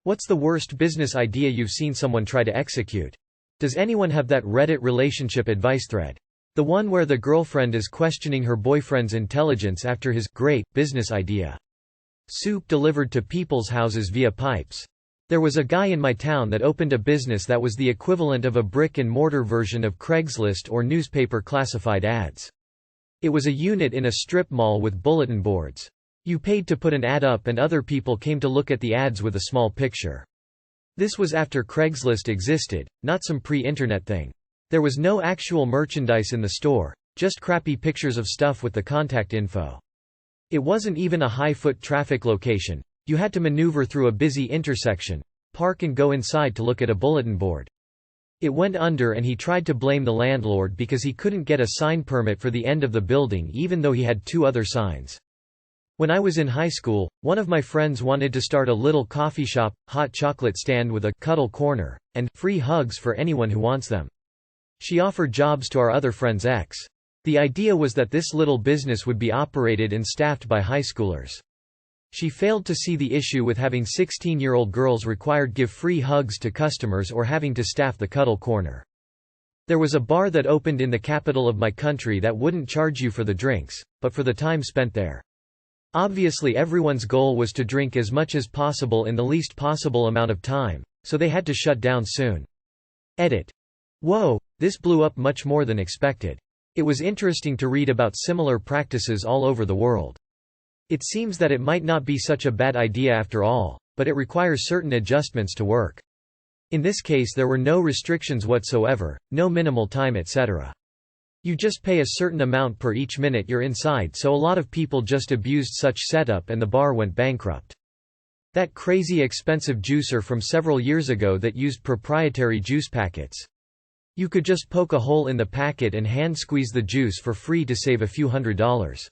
What's the worst business idea you've seen someone try to execute? Does anyone have that Reddit relationship advice thread? The one where the girlfriend is questioning her boyfriend's intelligence after his great business idea. Soup delivered to people's houses via pipes. There was a guy in my town that opened a business that was the equivalent of a brick-and-mortar version of Craigslist or newspaper classified ads. It was a unit in a strip mall with bulletin boards. You paid to put an ad up and other people came to look at the ads with a small picture. This was after Craigslist existed, not some pre-internet thing. There was no actual merchandise in the store, just crappy pictures of stuff with the contact info. It wasn't even a high-foot traffic location. You had to maneuver through a busy intersection, park and go inside to look at a bulletin board. It went under and he tried to blame the landlord because he couldn't get a sign permit for the end of the building even though he had 2 other signs. When I was in high school, one of my friends wanted to start a little coffee shop, hot chocolate stand with a cuddle corner, and free hugs for anyone who wants them. She offered jobs to our other friend's ex. The idea was that this little business would be operated and staffed by high schoolers. She failed to see the issue with having 16-year-old girls required give free hugs to customers or having to staff the cuddle corner. There was a bar that opened in the capital of my country that wouldn't charge you for the drinks, but for the time spent there. Obviously everyone's goal was to drink as much as possible in the least possible amount of time, so they had to shut down soon. Edit. Whoa, this blew up much more than expected. It was interesting to read about similar practices all over the world. It seems that it might not be such a bad idea after all, but it requires certain adjustments to work. In this case there were no restrictions whatsoever, no minimal time etc. You just pay a certain amount per each minute you're inside, so a lot of people just abused such setup and the bar went bankrupt. That crazy expensive juicer from several years ago that used proprietary juice packets. You could just poke a hole in the packet and hand squeeze the juice for free to save a few $100s.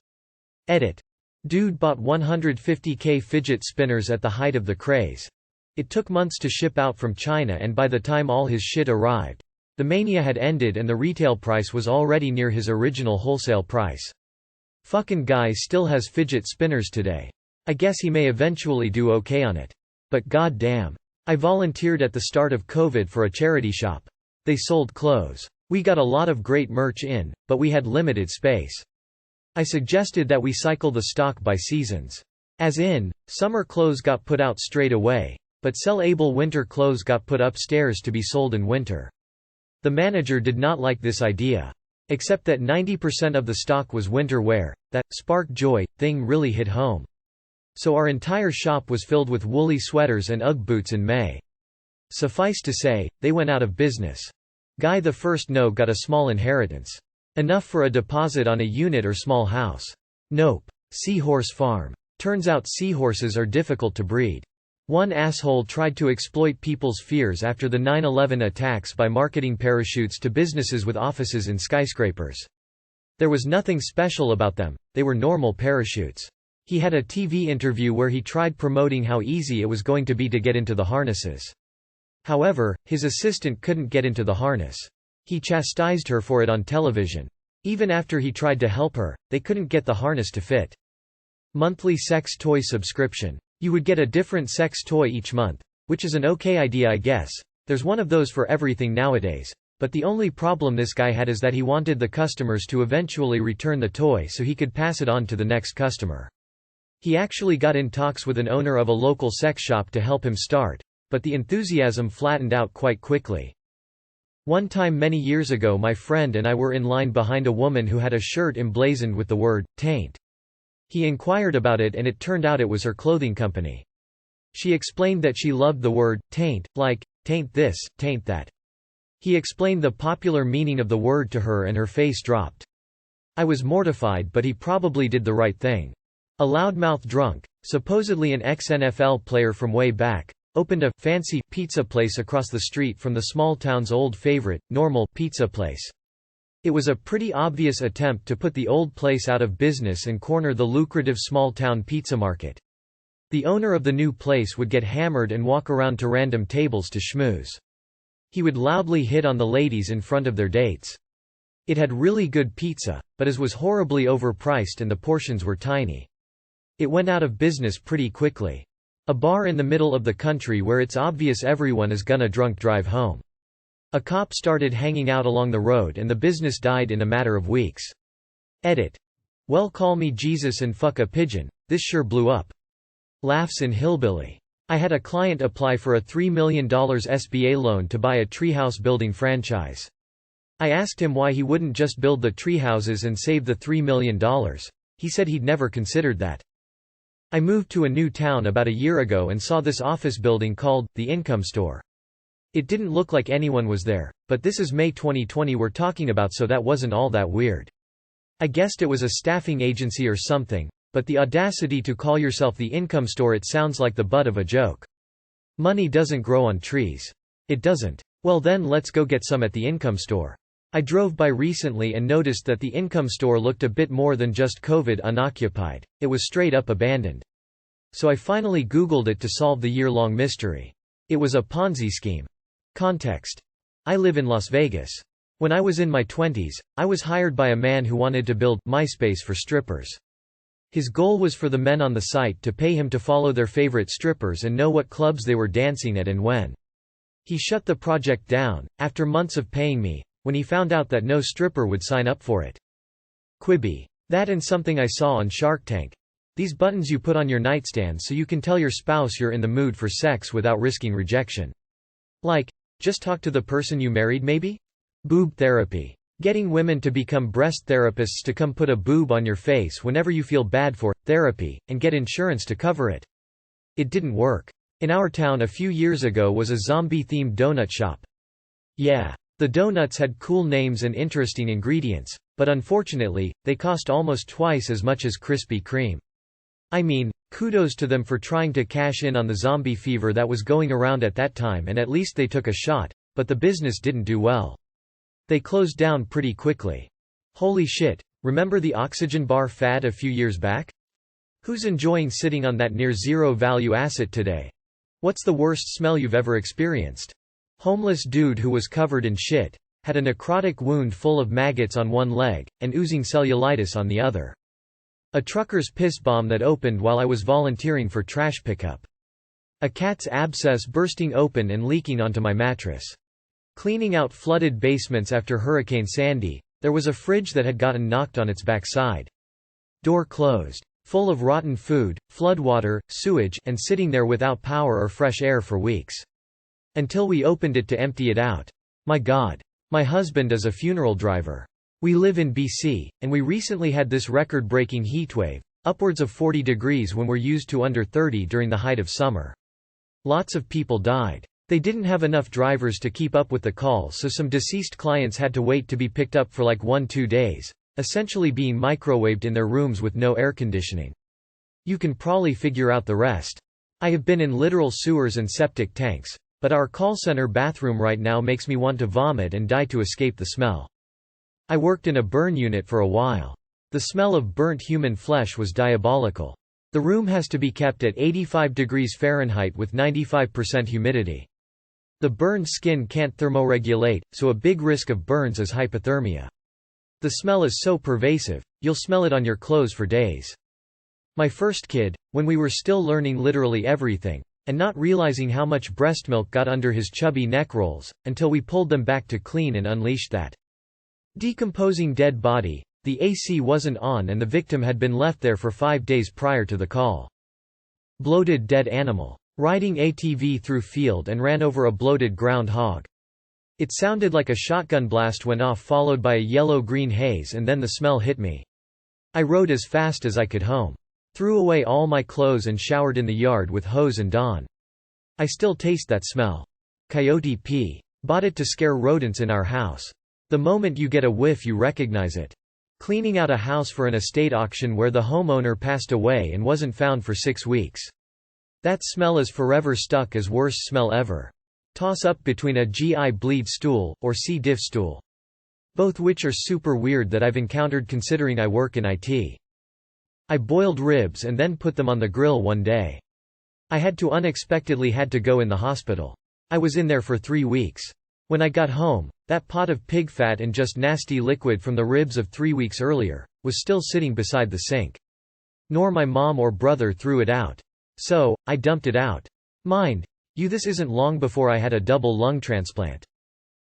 Edit. Dude bought 150k fidget spinners at the height of the craze. It took months to ship out from China and by the time all his shit arrived, the mania had ended and the retail price was already near his original wholesale price. Fucking guy still has fidget spinners today. I guess he may eventually do okay on it. But god damn. I volunteered at the start of COVID for a charity shop. They sold clothes. We got a lot of great merch in, but we had limited space. I suggested that we cycle the stock by seasons. As in, summer clothes got put out straight away, but sellable winter clothes got put upstairs to be sold in winter. The manager did not like this idea. Except that 90% of the stock was winter wear. That spark joy thing really hit home. So our entire shop was filled with woolly sweaters and UGG boots in May. Suffice to say, they went out of business. Guy the first no got a small inheritance. Enough for a deposit on a unit or small house. Nope. Seahorse farm. Turns out seahorses are difficult to breed. One asshole tried to exploit people's fears after the 9/11 attacks by marketing parachutes to businesses with offices in skyscrapers. There was nothing special about them, they were normal parachutes. He had a TV interview where he tried promoting how easy it was going to be to get into the harnesses. However, his assistant couldn't get into the harness. He chastised her for it on television. Even after he tried to help her, they couldn't get the harness to fit. Monthly sex toy subscription. You would get a different sex toy each month, which is an okay idea I guess. There's one of those for everything nowadays. But the only problem this guy had is that he wanted the customers to eventually return the toy so he could pass it on to the next customer. He actually got in talks with an owner of a local sex shop to help him start, but the enthusiasm flattened out quite quickly. One time many years ago my friend and I were in line behind a woman who had a shirt emblazoned with the word, taint. He inquired about it and it turned out it was her clothing company. She explained that she loved the word, taint, like, taint this, taint that. He explained the popular meaning of the word to her and her face dropped. I was mortified but he probably did the right thing. A loudmouth drunk, supposedly an ex-NFL player from way back, opened a fancy pizza place across the street from the small town's old favorite, normal pizza place. It was a pretty obvious attempt to put the old place out of business and corner the lucrative small-town pizza market. The owner of the new place would get hammered and walk around to random tables to schmooze. He would loudly hit on the ladies in front of their dates. It had really good pizza, but it was horribly overpriced and the portions were tiny. It went out of business pretty quickly. A bar in the middle of the country where it's obvious everyone is gonna drunk drive home. A cop started hanging out along the road and the business died in a matter of weeks. Edit. Well, call me Jesus and fuck a pigeon, this sure blew up. Laughs in Hillbilly. I had a client apply for a $3 million SBA loan to buy a treehouse building franchise. I asked him why he wouldn't just build the treehouses and save the $3 million. He said he'd never considered that. I moved to a new town about a year ago and saw this office building called the Income Store. It didn't look like anyone was there, but this is May 2020 we're talking about, so that wasn't all that weird. I guessed it was a staffing agency or something, but the audacity to call yourself the Income Store, it sounds like the butt of a joke. Money doesn't grow on trees. It doesn't. Well then let's go get some at the Income Store. I drove by recently and noticed that the Income Store looked a bit more than just COVID unoccupied, it was straight up abandoned. So I finally Googled it to solve the year-long mystery. It was a Ponzi scheme. Context. I live in Las Vegas. When I was in my 20s, I was hired by a man who wanted to build MySpace for strippers. His goal was for the men on the site to pay him to follow their favorite strippers and know what clubs they were dancing at and when. He shut the project down, after months of paying me, when he found out that no stripper would sign up for it. Quibi. That and something I saw on Shark Tank. These buttons you put on your nightstand so you can tell your spouse you're in the mood for sex without risking rejection. Like, just talk to the person you married maybe? Boob therapy. Getting women to become breast therapists to come put a boob on your face whenever you feel bad for therapy, and get insurance to cover it. It didn't work. In our town a few years ago was a zombie-themed donut shop. Yeah. The donuts had cool names and interesting ingredients, but unfortunately, they cost almost twice as much as Krispy Kreme. I mean, kudos to them for trying to cash in on the zombie fever that was going around at that time, and at least they took a shot, but the business didn't do well. They closed down pretty quickly. Holy shit, remember the oxygen bar fad a few years back? Who's enjoying sitting on that near-zero value asset today? What's the worst smell you've ever experienced? Homeless dude who was covered in shit, had a necrotic wound full of maggots on one leg, and oozing cellulitis on the other. A trucker's piss bomb that opened while I was volunteering for trash pickup. A cat's abscess bursting open and leaking onto my mattress. Cleaning out flooded basements after Hurricane Sandy, there was a fridge that had gotten knocked on its backside. Door closed. Full of rotten food, floodwater, sewage, and sitting there without power or fresh air for weeks. Until we opened it to empty it out. My God. My husband is a funeral driver. We live in BC, and we recently had this record-breaking heatwave, upwards of 40 degrees when we're used to under 30 during the height of summer. Lots of people died. They didn't have enough drivers to keep up with the call, so some deceased clients had to wait to be picked up for like 1-2 days, essentially being microwaved in their rooms with no air conditioning. You can probably figure out the rest. I have been in literal sewers and septic tanks. But our call center bathroom right now makes me want to vomit and die to escape the smell. I worked in a burn unit for a while. The smell of burnt human flesh was diabolical. The room has to be kept at 85 degrees Fahrenheit with 95% humidity. The burned skin can't thermoregulate, so a big risk of burns is hypothermia. The smell is so pervasive, you'll smell it on your clothes for days. My first kid, when we were still learning literally everything, and not realizing how much breast milk got under his chubby neck rolls, until we pulled them back to clean and unleashed that decomposing dead body. The AC wasn't on and the victim had been left there for 5 days prior to the call. Bloated dead animal. Riding ATV through field and ran over a bloated ground hog. It sounded like a shotgun blast went off followed by a yellow-green haze, and then the smell hit me. I rode as fast as I could home. Threw away all my clothes and showered in the yard with hose and Dawn. I still taste that smell. Coyote pee. Bought it to scare rodents in our house. The moment you get a whiff you recognize it. Cleaning out a house for an estate auction where the homeowner passed away and wasn't found for 6 weeks. That smell is forever stuck as worst smell ever. Toss up between a GI bleed stool, or C. diff stool. Both which are super weird that I've encountered considering I work in IT. I boiled ribs and then put them on the grill one day. I had to go in the hospital. I was in there for 3 weeks. When I got home, that pot of pig fat and just nasty liquid from the ribs of 3 weeks earlier was still sitting beside the sink. Nor my mom or brother threw it out. So, I dumped it out. Mind you, this isn't long before I had a double lung transplant.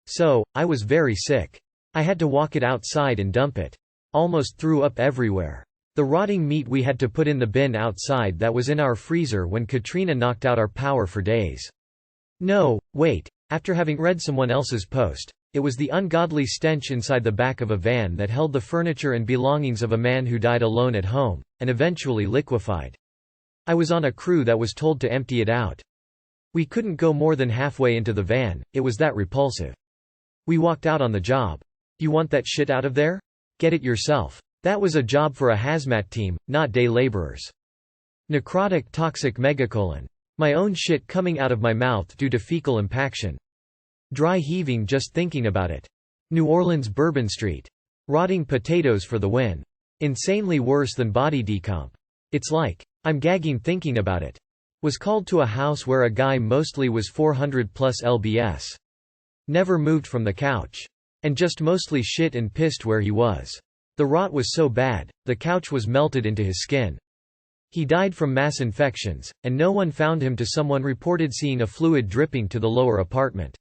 So, I was very sick. I had to walk it outside and dump it. Almost threw up everywhere. The rotting meat we had to put in the bin outside that was in our freezer when Katrina knocked out our power for days. No, wait. After having read someone else's post, it was the ungodly stench inside the back of a van that held the furniture and belongings of a man who died alone at home, and eventually liquefied. I was on a crew that was told to empty it out. We couldn't go more than halfway into the van, it was that repulsive. We walked out on the job. You want that shit out of there? Get it yourself. That was a job for a hazmat team, not day laborers. Necrotic toxic megacolon. My own shit coming out of my mouth due to fecal impaction. Dry heaving just thinking about it. New Orleans Bourbon Street. Rotting potatoes for the win. Insanely worse than body decomp. It's like, I'm gagging thinking about it. Was called to a house where a guy mostly was 400 plus lbs. Never moved from the couch. And just mostly shit and pissed where he was. The rot was so bad, the couch was melted into his skin. He died from mass infections, and no one found him till someone reported seeing a fluid dripping to the lower apartment.